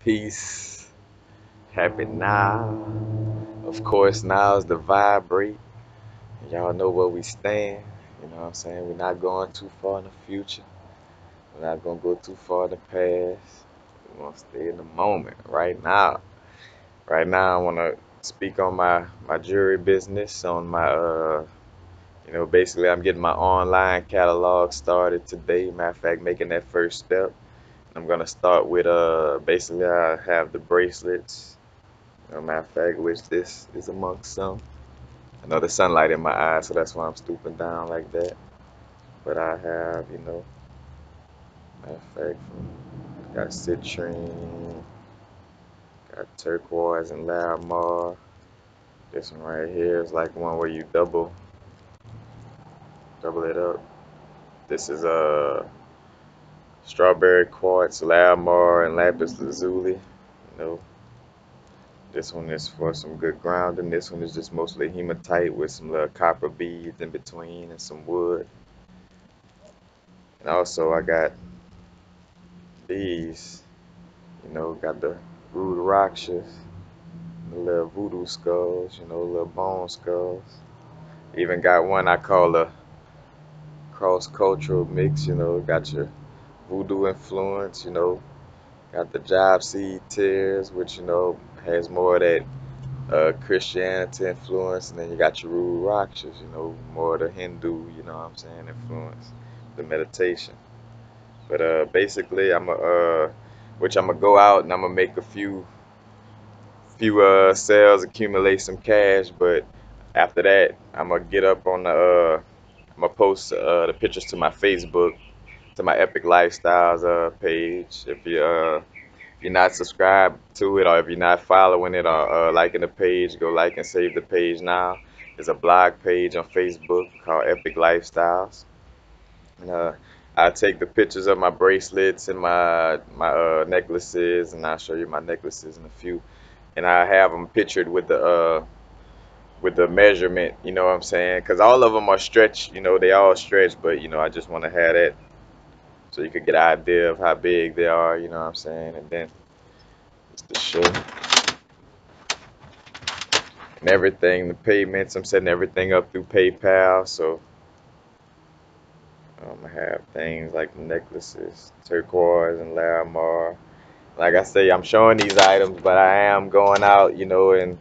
Peace. Happy now. Of course, now is the vibrate. Y'all know where we stand. You know what I'm saying? We're not going too far in the future. We're not going to go too far in the past. We're going to stay in the moment right now. Right now, I want to speak on my jewelry business, on basically I'm getting my online catalog started today. Matter of fact, making that first step. I'm gonna start with basically I have the bracelets. Matter of fact, which this is amongst some. I know the sunlight in my eyes, so that's why I'm stooping down like that. But I have, matter of fact, got citrine, got turquoise and lamar. This one right here is like one where you double it up. This is strawberry quartz, lamar, and lapis lazuli. Know, this one is for some good grounding. This one is just mostly hematite with some little copper beads in between and some wood. And also I got these, got the rude rakshas, the little voodoo skulls, little bone skulls. Even got one I call a cross-cultural mix, got your voodoo influence, got the job seed tears, which, has more of that Christianity influence, and then you got your rude rakshas, more of the Hindu, what I'm saying, influence, the meditation. But basically, which I'm gonna go out and I'm gonna make a few sales, accumulate some cash. But after that, I'm gonna get up on I'm gonna post the pictures to my Facebook, to my Epiklifestylez page. If you're not subscribed to it, or if you're not following it, or liking the page, go like and save the page now. There's a blog page on Facebook called Epiklifestylez. And I take the pictures of my bracelets and my necklaces, and I'll show you my necklaces in a few. And I have them pictured with the measurement, you know what I'm saying? Because all of them are stretched, they all stretch, but I just want to have that so you could get an idea of how big they are, you know what I'm saying? And then just to show and everything, the payments, I'm setting everything up through PayPal, so I have things like necklaces, turquoise and lamar. Like I say, I'm showing these items, but I am going out, and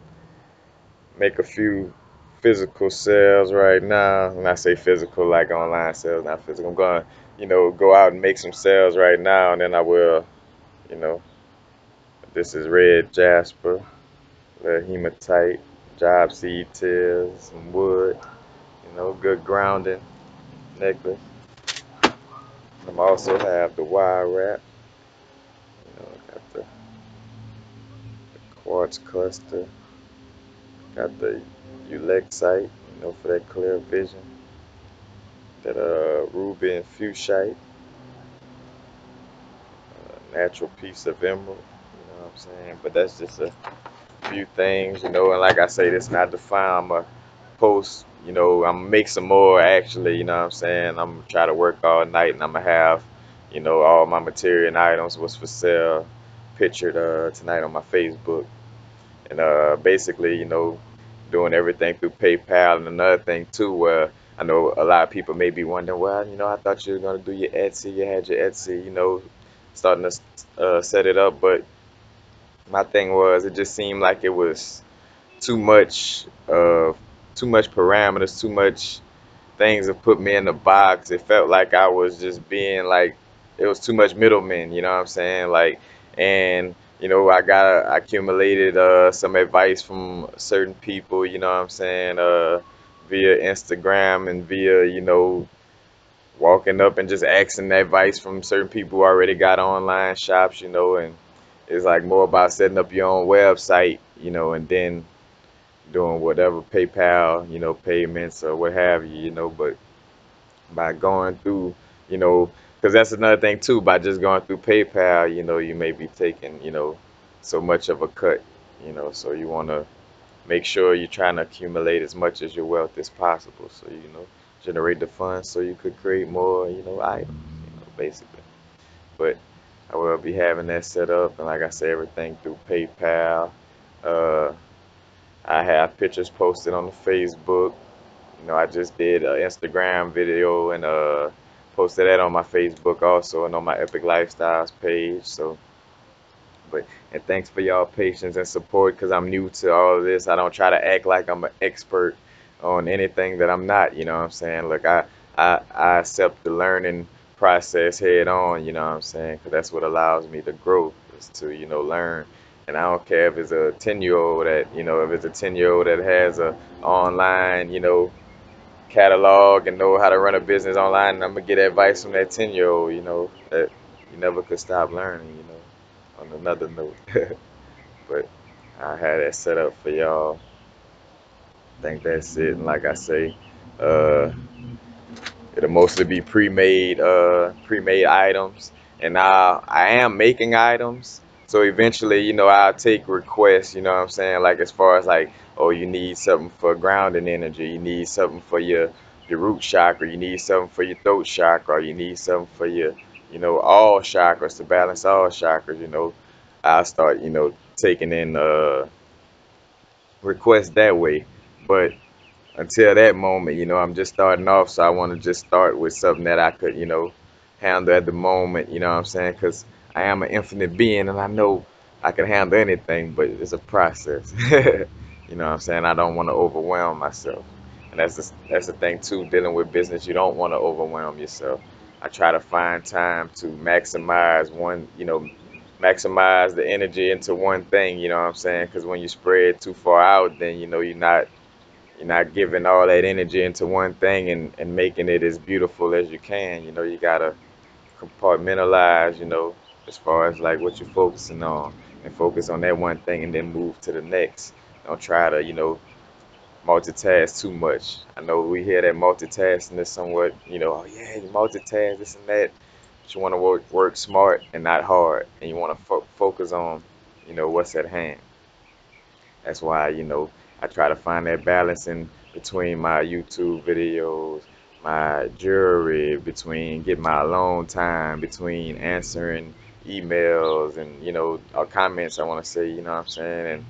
make a few physical sales right now. When I say physical, like online sales, not physical. I'm going, go out and make some sales right now, and then I will, you know. This is red jasper, the hematite, job seed tears, some wood, good grounding necklace. I also have the wire wrap, got the quartz cluster, got the ulexite, for that clear vision, that ruby and fuchsite, natural piece of emerald, you know what I'm saying? But that's just a few things, and like I say, this not the final. I'm going to post, I'm going to make some more actually, you know what I'm saying? I'm going to try to work all night, and I'm going to have, all my material and items was for sale pictured tonight on my Facebook. And basically, doing everything through PayPal. And another thing too, where I know a lot of people may be wondering, well, I thought you were gonna do your Etsy, you had your Etsy, starting to set it up. But my thing was, it just seemed like it was too much, too much parameters, too much things that put me in the box. It felt like I was just being like, it was too much middlemen, you know what I'm saying? Like, and I accumulated some advice from certain people, you know what I'm saying, via Instagram and via, walking up and just asking advice from certain people who already got online shops, and it's like more about setting up your own website, and then doing whatever PayPal, payments or what have you, but by going through, because that's another thing too, by just going through PayPal, you may be taking, so much of a cut, so you want to make sure you're trying to accumulate as much as your wealth as possible, so, generate the funds so you could create more, items, basically. But I will be having that set up, and like I said, everything through PayPal. Uh, I have pictures posted on the Facebook. You know, I just did an Instagram video and posted that on my Facebook also and on my Epic Lifestyles page. So, but and thanks for y'all patience and support because I'm new to all of this. I don't try to act like I'm an expert on anything that I'm not. You know what I'm saying? Look, I accept the learning process head on. You know what I'm saying? Because that's what allows me to grow is to learn. And I don't care if it's a 10-year-old that if it's a 10-year-old that has a online catalog and know how to run a business online, and I'm gonna get advice from that 10-year-old. That you never could stop learning. On another note. But I had that set up for y'all. I think that's it. And like I say, uh, it'll mostly be pre-made items. And now I am making items. So eventually, I'll take requests, you know what I'm saying? Like as far as like, oh, you need something for grounding energy, you need something for your root chakra, you need something for your throat chakra, or you need something for your, all chakras to balance all chakras. I'll start, taking in requests that way. But until that moment, I'm just starting off, so I want to just start with something that I could, handle at the moment, you know what I'm saying? Because I am an infinite being and I know I can handle anything, but it's a process. You know what I'm saying? I don't want to overwhelm myself. And that's the thing too, dealing with business, you don't want to overwhelm yourself. I try to find time to maximize the energy into one thing, you know what I'm saying? Because when you spread too far out, then you're not giving all that energy into one thing and making it as beautiful as you can. You gotta compartmentalize, as far as like what you're focusing on and focus on that one thing and then move to the next. Don't try to, multitask too much. I know we hear that multitasking is somewhat, oh yeah, you multitask this and that. But you want to work smart and not hard, and you want to focus on, what's at hand. That's why, I try to find that balance in between my YouTube videos, my jewelry, between getting my alone time, between answering emails and, comments I want to say, you know what I'm saying? And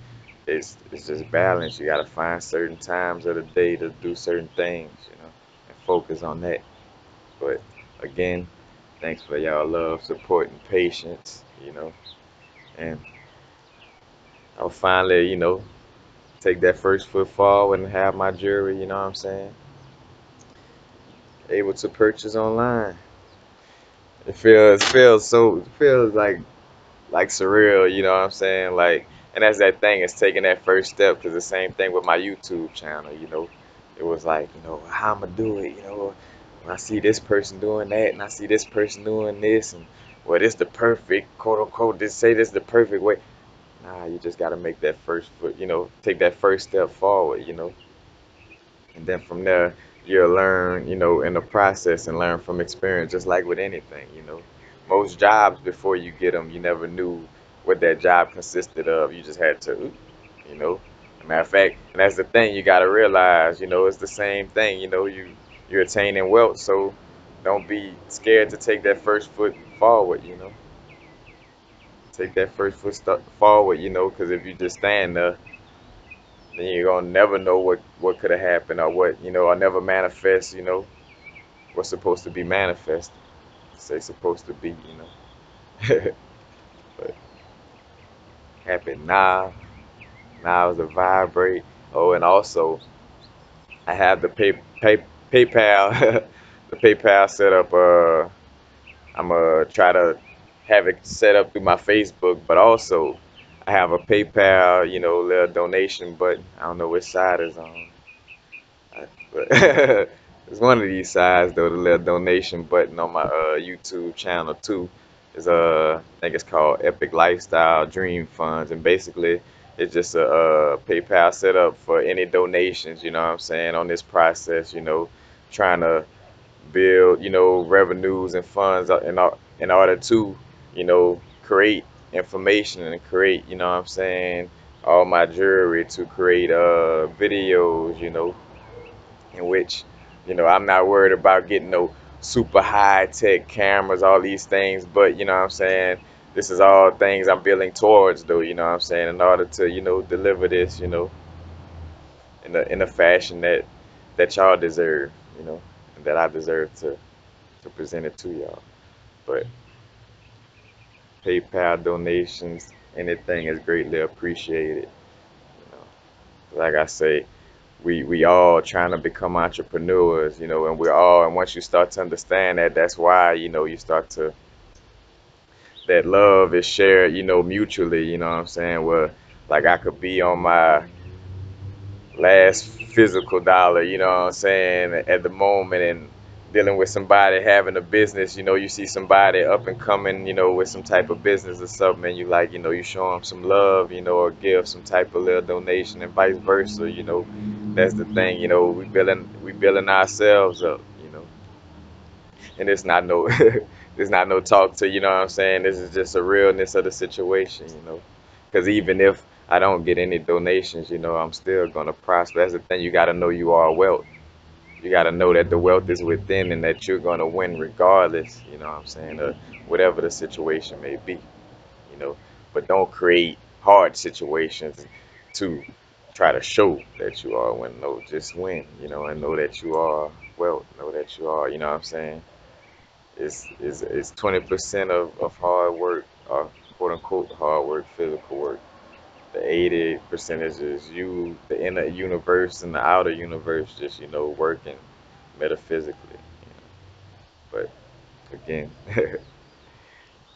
it's just balance. You got to find certain times of the day to do certain things, and focus on that. But again, thanks for y'all love, support, and patience, and I'll finally, take that first foot forward and have my jewelry, you know what I'm saying, able to purchase online. It feels like surreal, you know what I'm saying? Like, and that's that thing, is taking that first step, because the same thing with my YouTube channel. It was like, how I'm gonna do it, when I see this person doing that and I see this person doing this, and well, this the perfect quote unquote, this the perfect way. Nah, you just gotta make that first foot, take that first step forward, and then from there you'll learn, in the process, and learn from experience, just like with anything. Most jobs, before you get them, you never knew what that job consisted of. You just had to, you know As a matter of fact, and that's the thing you got to realize, it's the same thing. You're attaining wealth, so don't be scared to take that first foot forward. Take that first foot forward, because if you just stand there, then you're gonna never know what could have happened, or what, or never manifest, what's supposed to be manifested. Say supposed to be, but happen now. Now is the vibrate. Oh, and also I have the PayPal, the PayPal set up. I'm gonna try to have it set up through my Facebook, but also I have a PayPal, little donation button. I don't know which side is on. But it's one of these sides though, the little donation button on my YouTube channel too. Is I think it's called Epic Lifestyle Dream Funds, and basically it's just a PayPal setup for any donations. You know what I'm saying, on this process. Trying to build, revenues and funds in order to, create information and create, what I'm saying, all my jewelry, to create videos, in which, I'm not worried about getting no super high tech cameras, all these things, but you know what I'm saying, this is all things I'm building towards, though, you know what I'm saying, in order to, deliver this, in a fashion that y'all deserve, and that I deserve to present it to y'all. But PayPal donations, anything is greatly appreciated. You like I say, we all trying to become entrepreneurs, and we're all, and once you start to understand that, that's why, you start to, that love is shared, mutually, you know what I'm saying? Well, like I could be on my last physical dollar, you know what I'm saying, at the moment, and dealing with somebody having a business, you see somebody up and coming, with some type of business or something, and you like, you show them some love, or give some type of little donation and vice versa, that's the thing, we building ourselves up, and it's not no there's not no talk to, what I'm saying, this is just a realness of the situation, because even if I don't get any donations, I'm still gonna prosper. That's the thing, you got to know you are wealth. You got to know that the wealth is within, and that you're gonna win regardless, what I'm saying, of whatever the situation may be, you know but don't create hard situations to try to show that you are win. No, just win, and know that you are wealth. Know that you are, what I'm saying, it's 20% of hard work, quote unquote hard work, physical work. The 80 percentage is you, the inner universe and the outer universe, just working metaphysically. But again,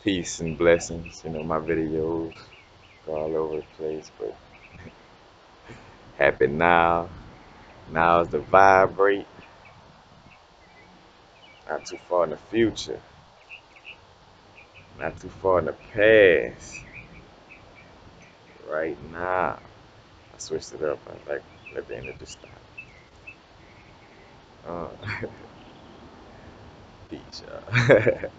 peace and blessings. My videos go all over the place, but happy now. Now is the vibrate. Not too far in the future. Not too far in the past. Right now. I switched it up. I like let the energy stop. Uh, peace, y'all.